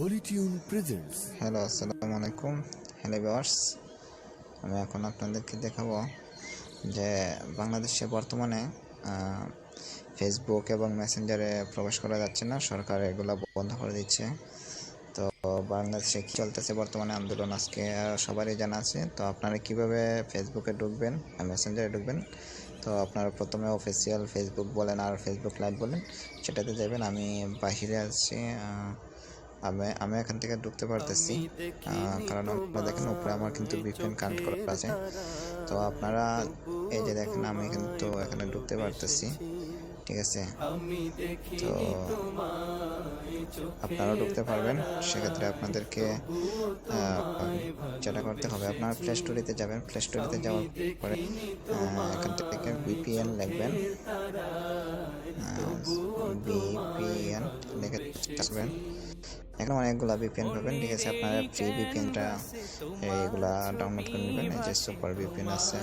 Holy Tune presents. Hello, আসসালামু আলাইকুম। Hello viewers, আমি এখন আপনাদেরকে দেখাবো যে বাংলাদেশে বর্তমানে ফেসবুক এবং মেসেঞ্জারে প্রবেশ করা যাচ্ছে না, সরকার এগুলো বন্ধ করে দিচ্ছে। তো বাংলাদেশে কী চলতেছে বর্তমানে আন্দোলন আজকে সবারই জানা আছে। তো আপনারা কিভাবে ফেসবুকে ঢুকবেন, মেসেঞ্জারে ঢুকবেন, তো আপনারা প্রথমে অফিসিয়াল ফেসবুক বলেন আর ফেসবুক লাইভ বলেন, সেটাতে যাবেন। আমি বাহিরে আছি, আমি এখান থেকে ঢুকতে পারতেছি, কারণ আপনারা দেখেন উপরে আমার কিন্তু ভিপিএন কানেক্ট করা আছে। তো আপনারা এই যে দেখেন আমি কিন্তু এখানে ঢুকতে পারতেছি, ঠিক আছে। তো আপনারাও ঢুকতে পারবেন। সেক্ষেত্রে আপনাদেরকে যেটা করতে হবে, আপনারা প্লে স্টোরিতে যাবেন। প্লে স্টোরিতে যাওয়ার পরে এখান থেকে ভিপিএন লিখবেন, ভিপিএন লিখে আসবেন। এখানে অনেকগুলো ভিপিএন পাবেন, ঠিক আছে। আপনারা ফ্রি ভিপিএনটা এইগুলা ডাউনলোড করে নেবেন। এই যে সুপার ভিপিএন আছে,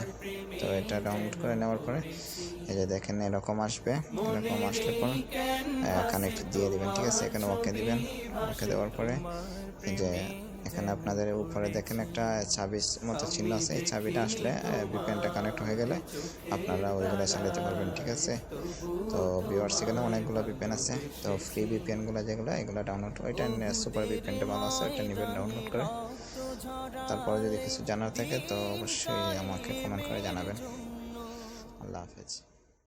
তো এটা ডাউনলোড করে নেওয়ার পরে এই যে দেখেন এরকম আসবে। এরকম আসলে পর কানেক্ট দিয়ে দিবেন, ঠিক আছে। এখানে ওকে দিবেন। ওকে দেওয়ার পরে এই যে এখানে আপনাদের উপরে দেখেন একটা চাবির মতো চিহ্ন আছে। এই চাবিটা আসলে ভিপিএনটা কানেক্ট হয়ে গেলে আপনারা ওইগুলো চালাতে পারবেন, ঠিক আছে। তো ভিউয়ার্স, এখানে অনেকগুলো ভিপিএন আছে। তো ফ্রি ভিপিএনগুলো যেগুলো, এগুলো ডাউনলোড, ওইটা সুপার ভিপিএনটা ভালো আছে, ওইটা নেবেন ডাউনলোড করে। তারপরে যদি কিছু জানার থাকে তো অবশ্যই আমাকে কমেন্ট করে জানাবেন। আল্লাহ হাফেজ।